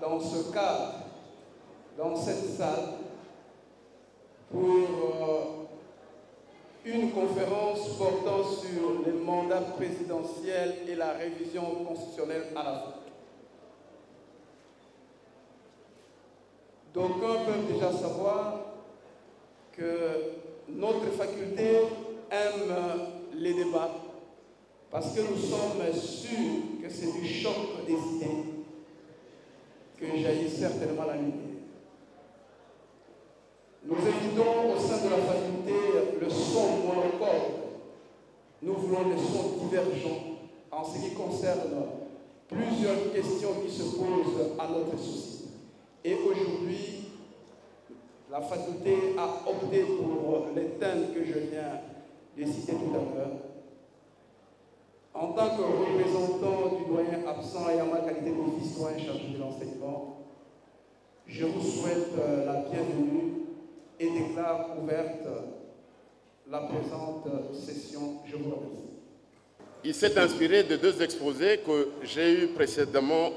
Dans ce cadre, dans cette salle, pour une conférence portant sur les mandats présidentiels et la révision constitutionnelle en Afrique. D'aucuns peuvent déjà savoir que notre faculté aime les débats parce que nous sommes sûrs que c'est du choc des idées que jaillit certainement la lumière. Nous évitons au sein de la faculté le son monocorde. Nous voulons des sons divergents en ce qui concerne plusieurs questions qui se posent à notre société. Et aujourd'hui, la faculté a opté pour les thèmes que je viens de citer tout à l'heure. En tant que représentant du doyen absent et en ma qualité de vice-doyen chargé de l'enseignement, je vous souhaite la bienvenue et déclare ouverte la présente session. Je vous remercie. Il s'est inspiré de deux exposés que j'ai eu précédemment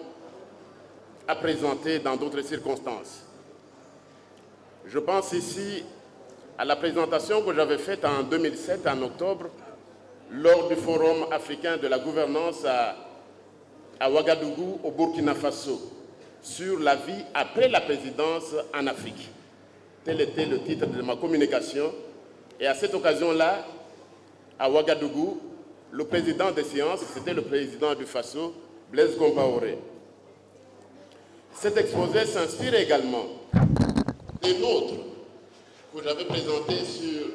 à présenter dans d'autres circonstances. Je pense ici à la présentation que j'avais faite en 2007, en octobre, lors du Forum africain de la gouvernance à Ouagadougou, au Burkina Faso, sur la vie après la présidence en Afrique. Tel était le titre de ma communication. Et à cette occasion-là, à Ouagadougou, le président des séances, c'était le président du Faso, Blaise Compaoré. Cet exposé s'inspire également des nôtres que j'avais présenté sur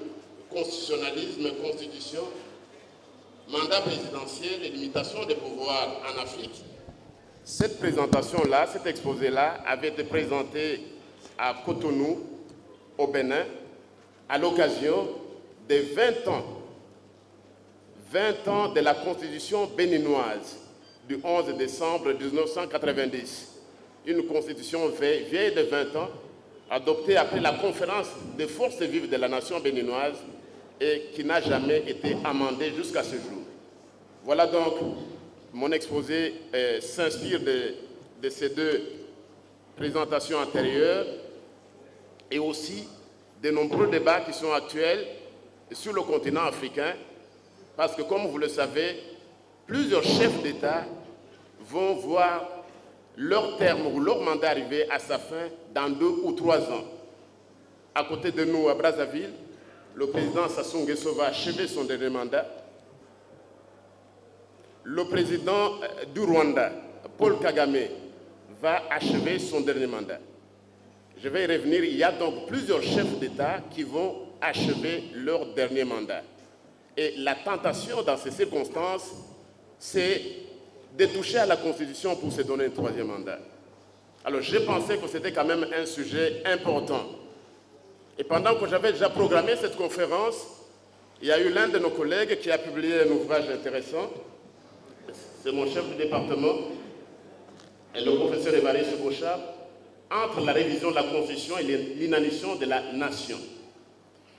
constitutionnalisme et constitution, mandat présidentiel et limitation des pouvoirs en Afrique. Cette présentation-là, cet exposé-là, avait été présenté à Cotonou, au Bénin, à l'occasion des 20 ans de la constitution béninoise du 11 décembre 1990. Une constitution vieille de 20 ans, adoptée après la conférence des forces vives de la nation béninoise et qui n'a jamais été amendée jusqu'à ce jour. Voilà donc, mon exposé s'inspire de ces deux présentations antérieures et aussi de nombreux débats qui sont actuels sur le continent africain parce que, comme vous le savez, plusieurs chefs d'État vont voir leur terme ou leur mandat arriver à sa fin dans 2 ou 3 ans. À côté de nous, à Brazzaville, le président Sassou Nguesso va achever son dernier mandat. Le président du Rwanda, Paul Kagame, va achever son dernier mandat. Je vais y revenir. Il y a donc plusieurs chefs d'État qui vont achever leur dernier mandat. Et la tentation dans ces circonstances, c'est de toucher à la Constitution pour se donner un 3e mandat. Alors j'ai pensé que c'était quand même un sujet important. Et pendant que j'avais déjà programmé cette conférence, il y a eu l'un de nos collègues qui a publié un ouvrage intéressant. C'est mon chef du département, et le professeur Évariste Bochard, entre la révision de la Constitution et l'inanition de la nation.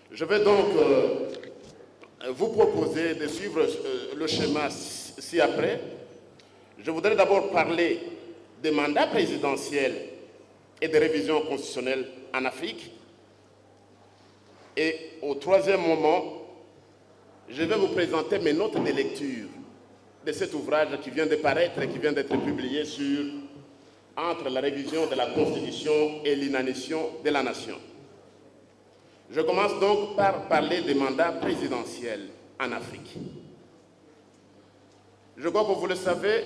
Je vais donc vous proposer de suivre le schéma ci-après. Je voudrais d'abord parler des mandats présidentiels et des révisions constitutionnelles en Afrique. Et au 3e moment, je vais vous présenter mes notes de lecture de cet ouvrage qui vient de paraître et qui vient d'être publié sur entre la révision de la Constitution et l'inanition de la nation. Je commence donc par parler des mandats présidentiels en Afrique. Je crois que vous le savez,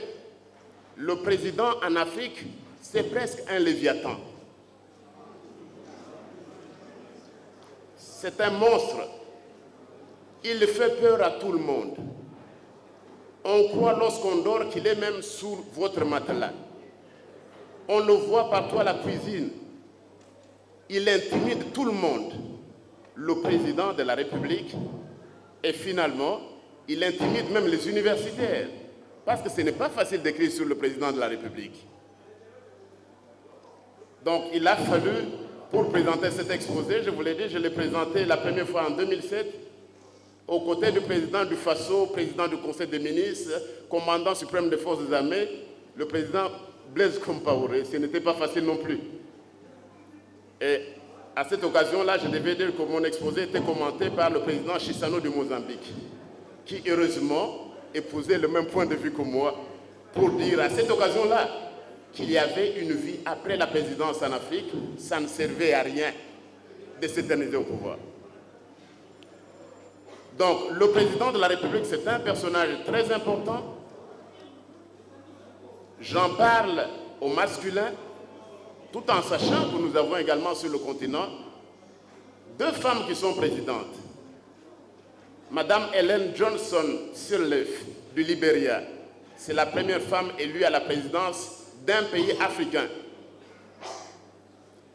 le président en Afrique, c'est presque un léviathan. C'est un monstre. Il fait peur à tout le monde. On croit lorsqu'on dort qu'il est même sous votre matelas. On le voit partout à la cuisine. Il intimide tout le monde. Le président de la République, et finalement, il intimide même les universitaires. Parce que ce n'est pas facile d'écrire sur le président de la République. Donc il a fallu, pour présenter cet exposé, je vous l'ai dit, je l'ai présenté la première fois en 2007, aux côtés du président du FASO, président du Conseil des ministres, commandant suprême des forces armées, le président Blaise Compaoré. Ce n'était pas facile non plus. Et à cette occasion-là, je devais dire que mon exposé était commenté par le président Chissano du Mozambique, qui heureusement épousait le même point de vue que moi, pour dire à cette occasion-là qu'il y avait une vie après la présidence en Afrique, ça ne servait à rien de s'éterniser au pouvoir. Donc, le président de la République, c'est un personnage très important. J'en parle au masculin, tout en sachant que nous avons également sur le continent 2 femmes qui sont présidentes. Madame Ellen Johnson Sirleaf du Libéria, c'est la première femme élue à la présidence d'un pays africain.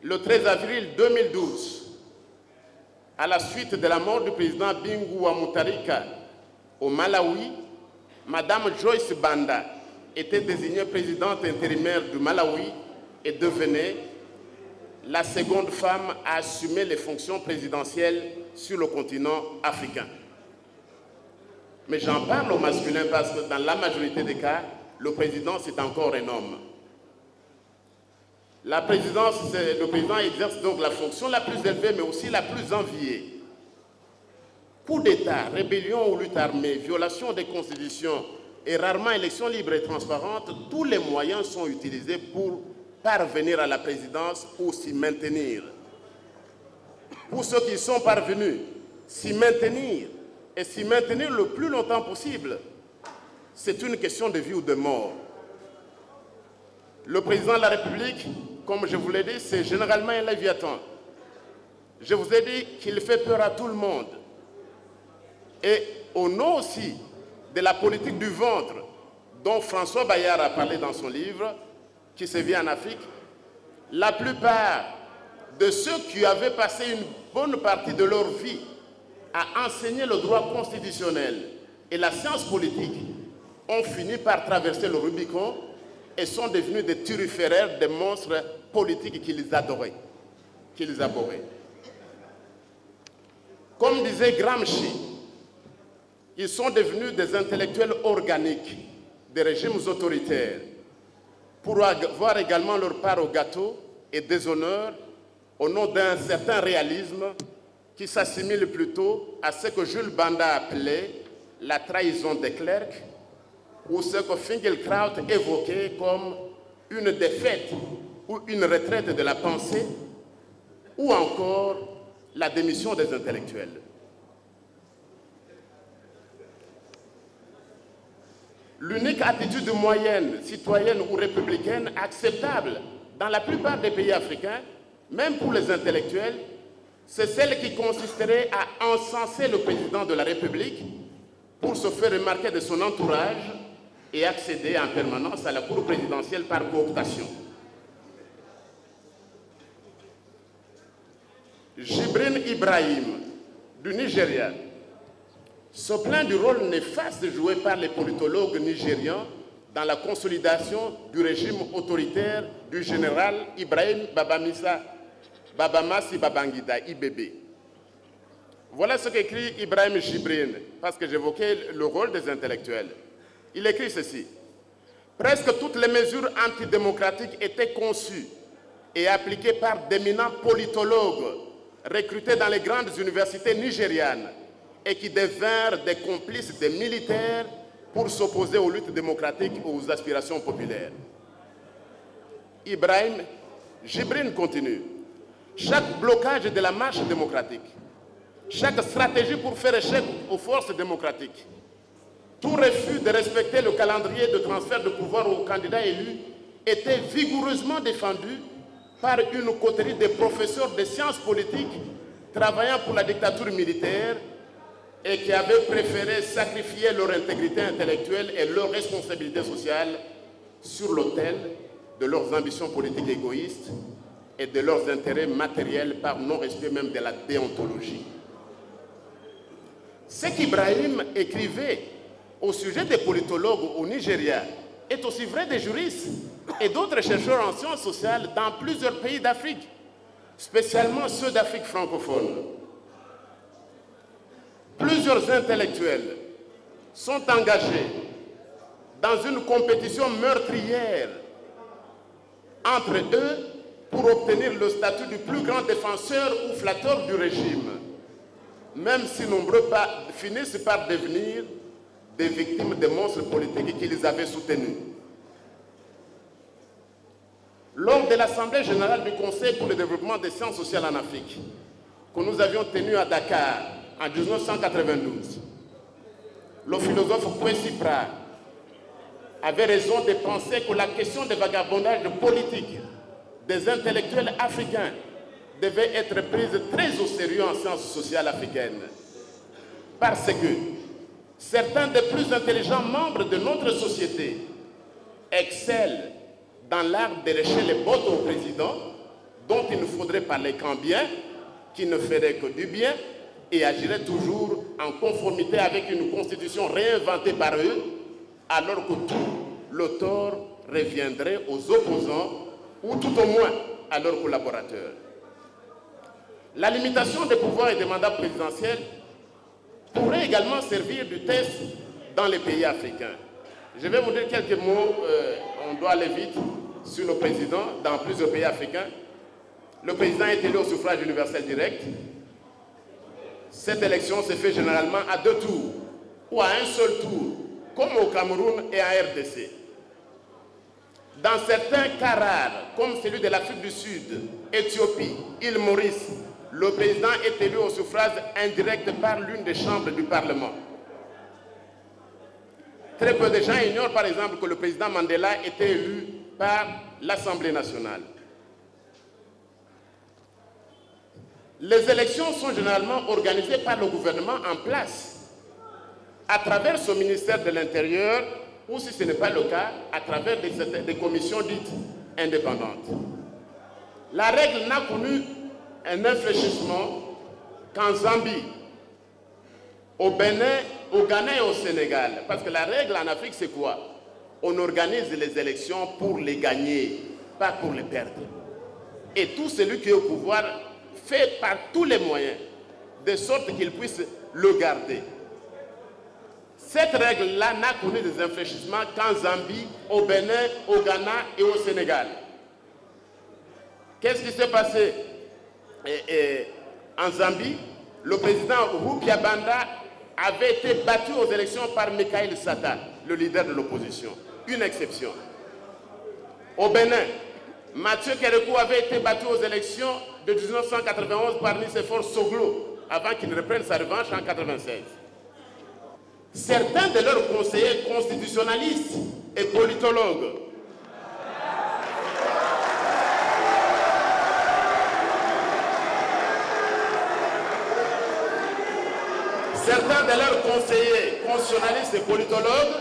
Le 13 avril 2012, à la suite de la mort du président Bingu wa Mutharika au Malawi, Madame Joyce Banda était désignée présidente intérimaire du Malawi et devenait la 2e femme à assumer les fonctions présidentielles sur le continent africain. Mais j'en parle au masculin parce que dans la majorité des cas, le président, c'est encore un homme. La présidence, le président exerce donc la fonction la plus élevée, mais aussi la plus enviée. Coup d'État, rébellion ou lutte armée, violation des constitutions et rarement élection libre et transparente, tous les moyens sont utilisés pour parvenir à la présidence ou s'y maintenir. Pour ceux qui sont parvenus, s'y maintenir et s'y maintenir le plus longtemps possible, c'est une question de vie ou de mort. Le président de la République, comme je vous l'ai dit, c'est généralement un léviathan. Je vous ai dit qu'il fait peur à tout le monde. Et au nom aussi de la politique du ventre, dont François Bayard a parlé dans son livre, qui se vit en Afrique, la plupart de ceux qui avaient passé une bonne partie de leur vie à enseigner le droit constitutionnel et la science politique ont fini par traverser le Rubicon et sont devenus des turiféraires, des monstres politiques qu'ils adoraient, qu'ils abhorraient. Comme disait Gramsci, ils sont devenus des intellectuels organiques des régimes autoritaires pour avoir également leur part au gâteau et déshonneur au nom d'un certain réalisme qui s'assimile plutôt à ce que Jules Banda appelait la trahison des clercs ou ce que Finkielkraut évoquait comme une défaite ou une retraite de la pensée, ou encore la démission des intellectuels. L'unique attitude moyenne, citoyenne ou républicaine acceptable dans la plupart des pays africains, même pour les intellectuels, c'est celle qui consisterait à encenser le président de la République pour se faire remarquer de son entourage et accéder en permanence à la cour présidentielle par cooptation. Jibrin Ibrahim, du Nigeria, se plaint du rôle néfaste joué par les politologues nigérians dans la consolidation du régime autoritaire du général Ibrahim Babamassi Babangida, IBB. Voilà ce qu'écrit Ibrahim Jibrin, parce que j'évoquais le rôle des intellectuels. Il écrit ceci: « Presque toutes les mesures antidémocratiques étaient conçues et appliquées par d'éminents politologues recrutés dans les grandes universités nigérianes et qui devinrent des complices des militaires pour s'opposer aux luttes démocratiques et aux aspirations populaires. » Ibrahim Jibrin continue: « Chaque blocage de la marche démocratique, chaque stratégie pour faire échec aux forces démocratiques, tout refus de respecter le calendrier de transfert de pouvoir aux candidats élus était vigoureusement défendu par une coterie de professeurs de sciences politiques travaillant pour la dictature militaire et qui avaient préféré sacrifier leur intégrité intellectuelle et leur responsabilité sociale sur l'autel de leurs ambitions politiques égoïstes et de leurs intérêts matériels par non-respect même de la déontologie. Ce qu'Ibrahim écrivait au sujet des politologues au Nigeria est aussi vrai des juristes et d'autres chercheurs en sciences sociales dans plusieurs pays d'Afrique, spécialement ceux d'Afrique francophone. Plusieurs intellectuels sont engagés dans une compétition meurtrière entre eux pour obtenir le statut du plus grand défenseur ou flatteur du régime, même si nombreux finissent par devenir des victimes des monstres politiques qui les avaient soutenus. Lors de l'Assemblée générale du Conseil pour le développement des sciences sociales en Afrique, que nous avions tenue à Dakar en 1992, le philosophe Kwesi Pra avait raison de penser que la question des vagabondages politiques des intellectuels africains devait être prise très au sérieux en sciences sociales africaines. Parce que certains des plus intelligents membres de notre société excellent dans l'art de lécher les bottes au président, dont il ne faudrait parler qu'en bien, qui ne ferait que du bien et agirait toujours en conformité avec une constitution réinventée par eux, alors que tout le tort reviendrait aux opposants ou tout au moins à leurs collaborateurs. La limitation des pouvoirs et des mandats présidentiels pourrait également servir de test dans les pays africains. Je vais vous dire quelques mots, on doit aller vite, sur le président dans plusieurs pays africains. Le président est élu au suffrage universel direct. Cette élection se fait généralement à 2 tours ou à un seul tour, comme au Cameroun et en RDC. Dans certains cas rares, comme celui de l'Afrique du Sud, Éthiopie, île Maurice, le président est élu au suffrage indirect par l'une des chambres du Parlement. Très peu de gens ignorent par exemple que le président Mandela était élu par l'Assemblée nationale. Les élections sont généralement organisées par le gouvernement en place, à travers son ministère de l'Intérieur, ou si ce n'est pas le cas, à travers des commissions dites indépendantes. La règle n'a connu un infléchissement qu'en Zambie, au Bénin, au Ghana et au Sénégal. Parce que la règle en Afrique, c'est quoi? On organise les élections pour les gagner, pas pour les perdre. Et tout celui qui est au pouvoir fait par tous les moyens, de sorte qu'il puisse le garder. Cette règle-là n'a connu des infléchissements qu'en Zambie, au Bénin, au Ghana et au Sénégal. Qu'est-ce qui s'est passé? En Zambie, le président Rupiah Banda avait été battu aux élections par Michael Sata. le leader de l'opposition. Une exception. Au Bénin, Mathieu Kérékou avait été battu aux élections de 1991 par Nicéphore Soglo, avant qu'il reprenne sa revanche en 1996. Certains de leurs conseillers constitutionnalistes et politologues et politologues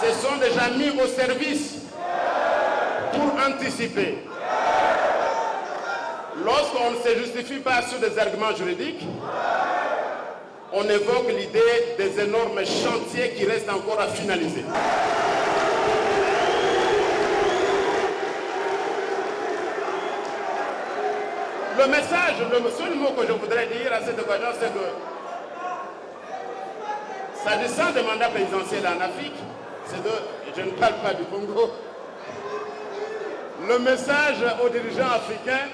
se sont déjà mis au service pour anticiper. Lorsqu'on ne se justifie pas sur des arguments juridiques, on évoque l'idée des énormes chantiers qui restent encore à finaliser. Le message, le seul mot que je voudrais dire à cette occasion, c'est que s'agissant des mandats présidentiels en Afrique, je ne parle pas du Congo, le message aux dirigeants africains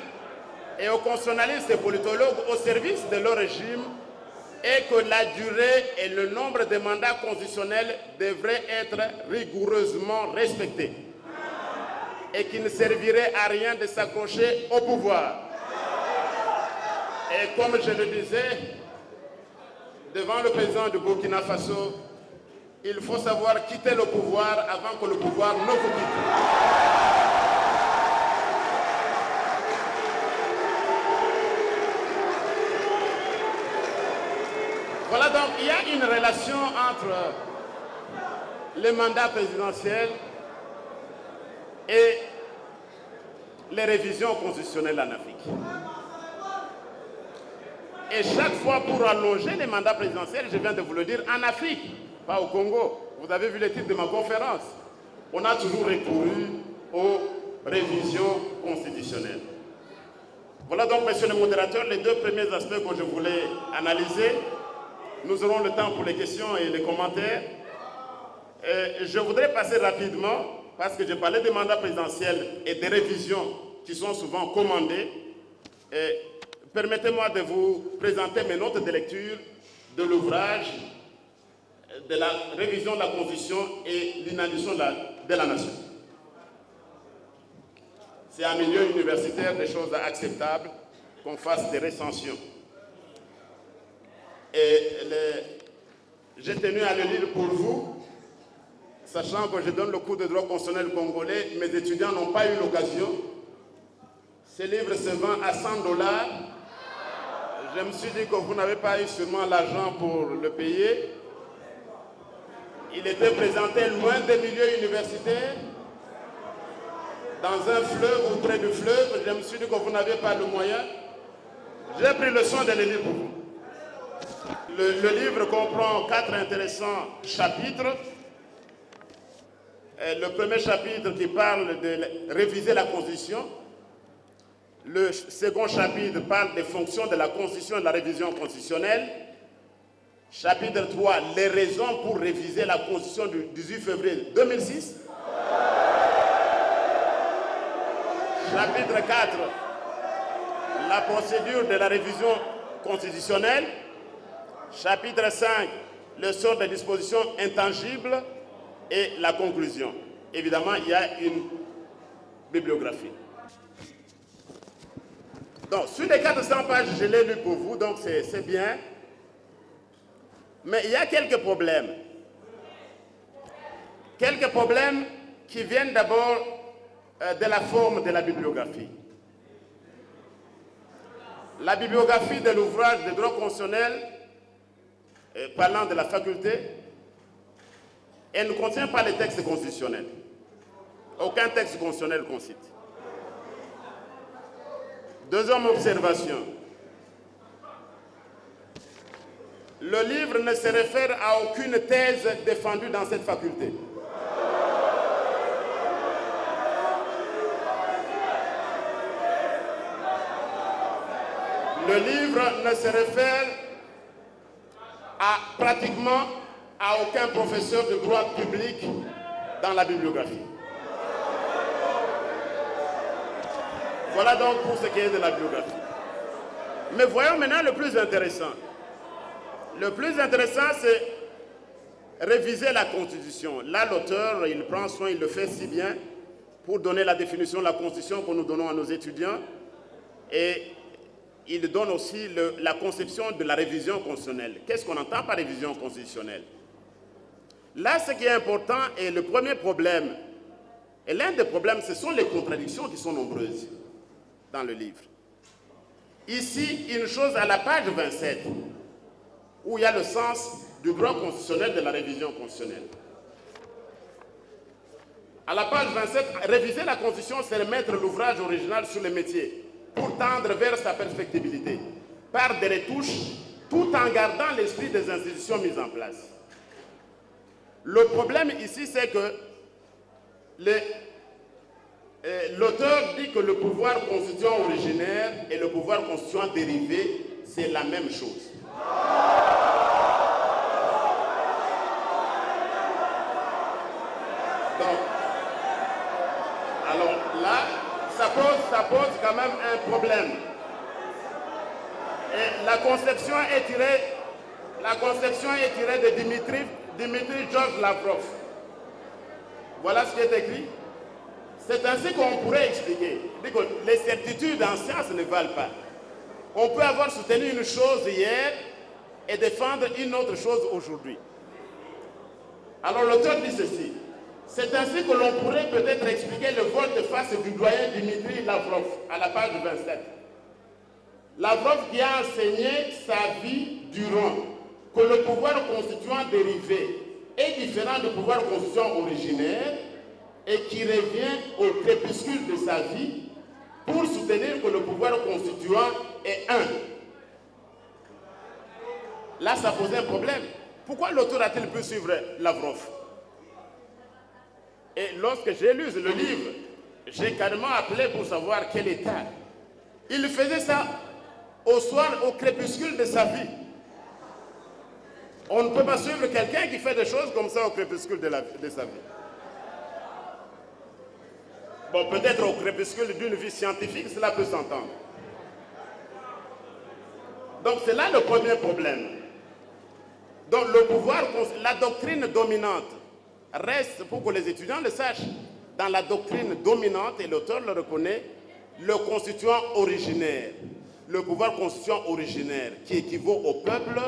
et aux constitutionnalistes et politologues au service de leur régime est que la durée et le nombre de mandats constitutionnels devraient être rigoureusement respectés et qu'il ne servirait à rien de s'accrocher au pouvoir. Et comme je le disais, devant le président du Burkina Faso, il faut savoir quitter le pouvoir avant que le pouvoir ne vous quitte. Voilà, donc il y a une relation entre les mandats présidentiels et les révisions constitutionnelles en Afrique. Et chaque fois pour allonger les mandats présidentiels, je viens de vous le dire, en Afrique, pas au Congo. Vous avez vu le titre de ma conférence. On a toujours recouru aux révisions constitutionnelles. Voilà donc, messieurs les modérateurs, les deux premiers aspects que je voulais analyser. Nous aurons le temps pour les questions et les commentaires. Je voudrais passer rapidement, parce que j'ai parlé des mandats présidentiels et des révisions qui sont souvent commandées. Permettez-moi de vous présenter mes notes de lecture de l'ouvrage de la révision de la Constitution et l'inanition de la nation. C'est un milieu universitaire des choses acceptables qu'on fasse des recensions. Et j'ai tenu à le lire pour vous, sachant que je donne le cours de droit constitutionnel congolais, mes étudiants n'ont pas eu l'occasion. Ce livre se vend à $100. Je me suis dit que vous n'avez pas eu sûrement l'argent pour le payer. Il était présenté loin des milieux universitaires, dans un fleuve ou près du fleuve. Je me suis dit que vous n'avez pas le moyen. J'ai pris le soin de le lire pour vous. Le livre comprend 4 intéressants chapitres. Le premier chapitre qui parle de réviser la Constitution. Le second chapitre parle des fonctions de la Constitution et de la révision constitutionnelle. Chapitre 3, les raisons pour réviser la Constitution du 18 février 2006. Chapitre 4, la procédure de la révision constitutionnelle. Chapitre 5, le sort des dispositions intangibles et la conclusion. Évidemment, il y a une bibliographie. Donc, sur les 400 pages, je l'ai lu pour vous, donc c'est bien. Mais il y a quelques problèmes. Quelques problèmes qui viennent d'abord de la forme de la bibliographie. La bibliographie de l'ouvrage de droit constitutionnel, parlant de la faculté, elle ne contient pas les textes constitutionnels. Aucun texte constitutionnel qu'on cite. Deuxième observation. Le livre ne se réfère à aucune thèse défendue dans cette faculté. Le livre ne se réfère pratiquement à aucun professeur de droit public dans la bibliographie. Voilà donc pour ce qui est de la biographie. Mais voyons maintenant le plus intéressant. Le plus intéressant, c'est réviser la Constitution. Là, l'auteur, il prend soin, il le fait si bien pour donner la définition de la Constitution que nous donnons à nos étudiants. Et il donne aussi la conception de la révision constitutionnelle. Qu'est-ce qu'on entend par révision constitutionnelle? Là, ce qui est important, et le premier problème, et l'un des problèmes, ce sont les contradictions qui sont nombreuses dans le livre. Ici, une chose à la page 27, où il y a le sens du droit constitutionnel de la révision constitutionnelle. À la page 27, réviser la Constitution, c'est remettre l'ouvrage original sur les métiers pour tendre vers sa perfectibilité, par des retouches, tout en gardant l'esprit des institutions mises en place. Le problème ici, c'est que l'auteur dit que le pouvoir constituant originaire et le pouvoir constituant dérivé, c'est la même chose. Donc, alors là, ça pose quand même un problème. Et la conception est tirée de Dimitri George Lavrov. Voilà ce qui est écrit. C'est ainsi qu'on pourrait expliquer. Les certitudes en science ne valent pas. On peut avoir soutenu une chose hier et défendre une autre chose aujourd'hui. Alors l'auteur dit ceci. C'est ainsi que l'on pourrait peut-être expliquer le volte-face du doyen Dimitri Lavrov à la page 27. Lavrov qui a enseigné sa vie durant que le pouvoir constituant dérivé est différent du pouvoir constituant originaire et qui revient au crépuscule de sa vie pour soutenir que le pouvoir constituant est un. Là, ça posait un problème. Pourquoi l'auteur a-t-il pu suivre Lavrov? Et lorsque j'ai lu le livre, j'ai carrément appelé pour savoir quel état. Il faisait ça au soir, au crépuscule de sa vie. On ne peut pas suivre quelqu'un qui fait des choses comme ça au crépuscule de sa vie. Bon, peut-être au crépuscule d'une vie scientifique, cela peut s'entendre. Donc c'est là le premier problème. Donc le pouvoir, la doctrine dominante reste, pour que les étudiants le sachent, dans la doctrine dominante, et l'auteur le reconnaît, le constituant originaire, le pouvoir constituant originaire, qui équivaut au peuple,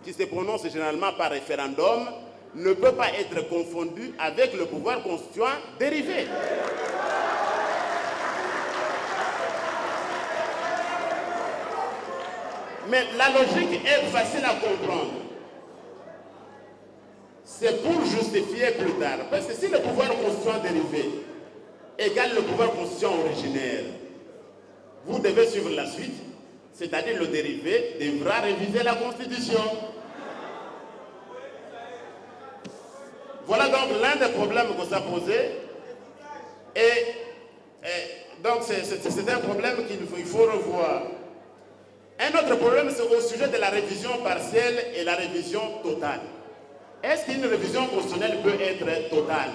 qui se prononce généralement par référendum, ne peut pas être confondu avec le pouvoir constituant dérivé. Mais la logique est facile à comprendre. C'est pour justifier plus tard. Parce que si le pouvoir constituant dérivé égale le pouvoir constituant originaire, vous devez suivre la suite, c'est-à-dire le dérivé devra réviser la Constitution. Voilà donc l'un des problèmes que ça posait. Et donc c'est un problème qu'il faut revoir. Un autre problème, c'est au sujet de la révision partielle et la révision totale. Est-ce qu'une révision constitutionnelle peut être totale?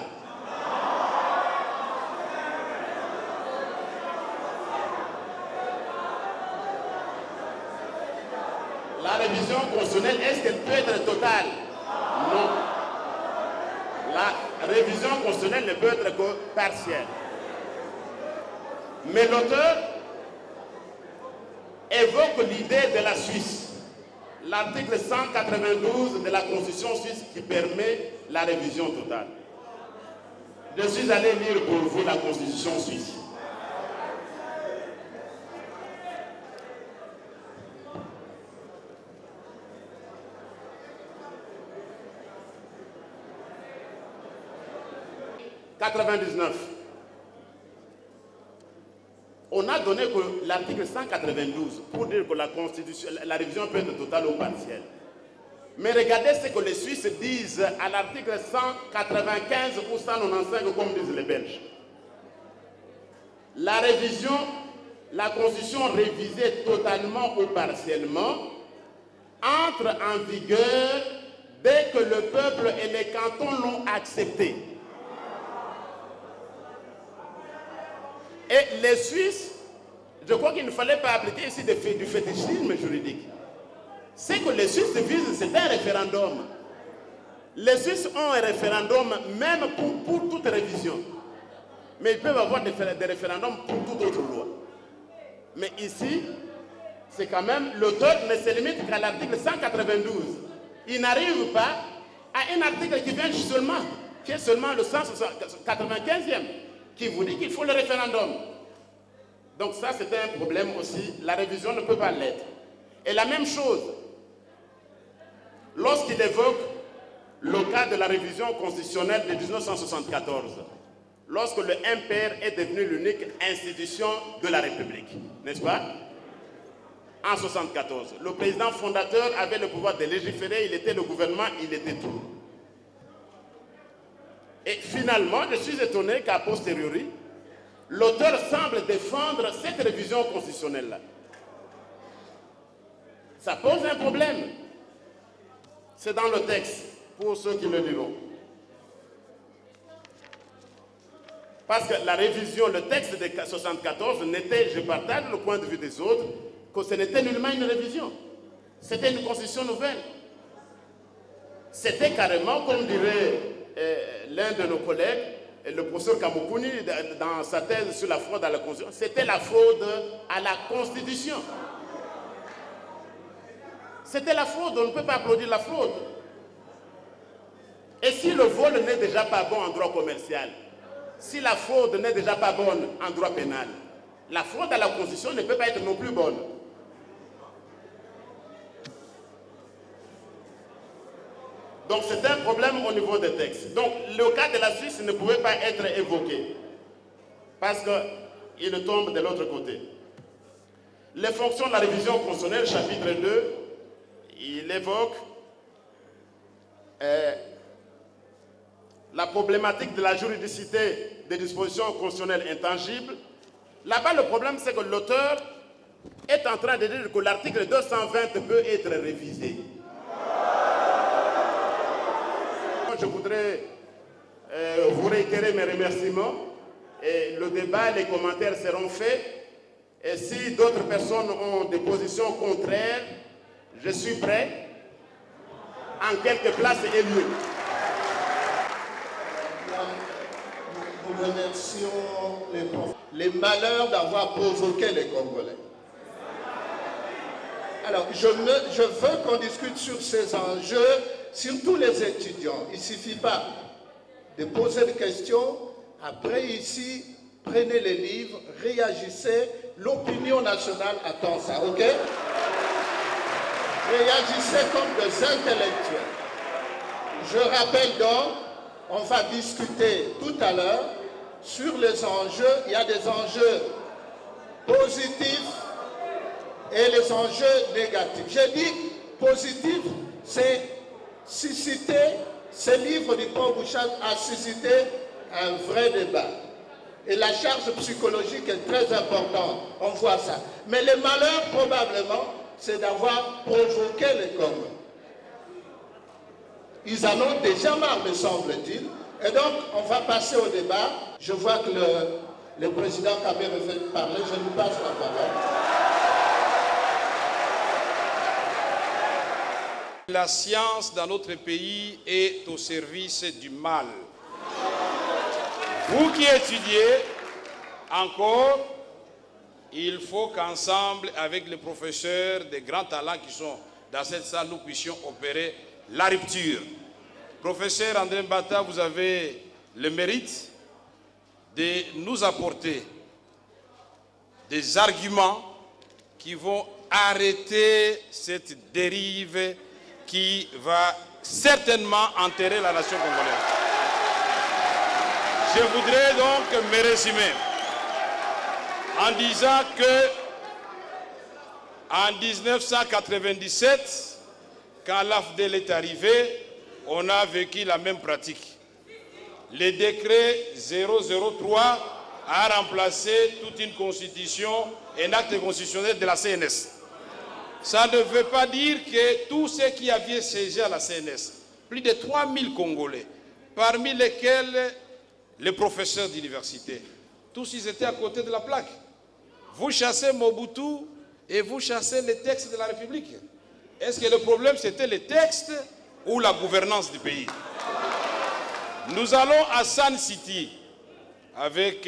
La révision constitutionnelle, est-ce qu'elle peut être totale? Non. La révision constitutionnelle ne peut être que partielle. Mais l'auteur évoque l'idée de la Suisse. L'article 192 de la Constitution suisse qui permet la révision totale. Je suis allé lire pour vous la Constitution suisse. « 99. On a donné que l'article 192 pour dire que la révision peut être totale ou partielle. Mais regardez ce que les Suisses disent à l'article 195 ou 195 comme disent les Belges. La révision, la Constitution révisée totalement ou partiellement entre en vigueur dès que le peuple et les cantons l'ont acceptée. Et les Suisses, je crois qu'il ne fallait pas appliquer ici du fétichisme juridique. Ce que les Suisses visent, c'est un référendum. Les Suisses ont un référendum même pour toute révision. Mais ils peuvent avoir des référendums pour toute autre loi. Mais ici, c'est quand même, l'auteur ne se limite qu'à l'article 192. Il n'arrive pas à un article qui vient seulement, qui est seulement le 195e, qui vous dit qu'il faut le référendum. Donc ça, c'est un problème aussi. La révision ne peut pas l'être. Et la même chose, lorsqu'il évoque le cas de la révision constitutionnelle de 1974, lorsque le MPR est devenu l'unique institution de la République, n'est-ce pas? En 1974, le président fondateur avait le pouvoir de légiférer, il était le gouvernement, il était tout. Et finalement, je suis étonné qu'à posteriori, l'auteur semble défendre cette révision constitutionnelle-là. Ça pose un problème. C'est dans le texte, pour ceux qui le diront. Parce que la révision, le texte de 1974 n'était, je partage le point de vue des autres, que ce n'était nullement une révision. C'était une constitution nouvelle. C'était carrément, comme dirait l'un de nos collègues, le professeur Kamoukouni, dans sa thèse sur la fraude à la Constitution, c'était la fraude à la Constitution. C'était la fraude, on ne peut pas applaudir la fraude. Et si le vol n'est déjà pas bon en droit commercial, si la fraude n'est déjà pas bonne en droit pénal, la fraude à la Constitution ne peut pas être non plus bonne. Donc c'est un problème au niveau des textes. Donc le cas de la Suisse ne pouvait pas être évoqué parce qu'il tombe de l'autre côté. Les fonctions de la révision constitutionnelle, chapitre 2, il évoque la problématique de la juridicité des dispositions constitutionnelles intangibles. Là-bas, le problème, c'est que l'auteur est en train de dire que l'article 220 peut être révisé. Je voudrais vous réitérer mes remerciements. Et le débat, les commentaires seront faits. Et si d'autres personnes ont des positions contraires, je suis prêt en quelques places élues. Nous remercions les malheurs d'avoir provoqué les Congolais. Alors, je veux qu'on discute sur ces enjeux, surtout les étudiants. Il ne suffit pas de poser des questions. Après, ici, prenez les livres, réagissez. L'opinion nationale attend ça, ok? Réagissez comme des intellectuels. Je rappelle donc, on va discuter tout à l'heure sur les enjeux. Il y a des enjeux positifs et les enjeux négatifs. J'ai dit positif, c'est susciter, ce livre du Paul Bouchard a suscité un vrai débat. Et la charge psychologique est très importante, on voit ça. Mais le malheur, probablement, c'est d'avoir provoqué les Congolais. Ils en ont déjà marre, me semble-t-il. Et donc, on va passer au débat. Je vois que le président Kabila veut parler. Je lui passe la parole. La science dans notre pays est au service du mal. Vous qui étudiez encore, il faut qu'ensemble, avec les professeurs des grands talents qui sont dans cette salle, nous puissions opérer la rupture. Professeur André Mbata, vous avez le mérite de nous apporter des arguments qui vont arrêter cette dérive qui va certainement enterrer la nation congolaise. Je voudrais donc me résumer en disant que en 1997, quand l'AFDEL est arrivé, on a vécu la même pratique. Le décret 003 a remplacé toute une constitution, un acte constitutionnel de la CNS. Ça ne veut pas dire que tous ceux qui avaient siégé à la CNS, plus de 3000 Congolais, parmi lesquels les professeurs d'université, tous ils étaient à côté de la plaque. Vous chassez Mobutu et vous chassez les textes de la République. Est-ce que le problème c'était les textes ou la gouvernance du pays? Nous allons à Sun City avec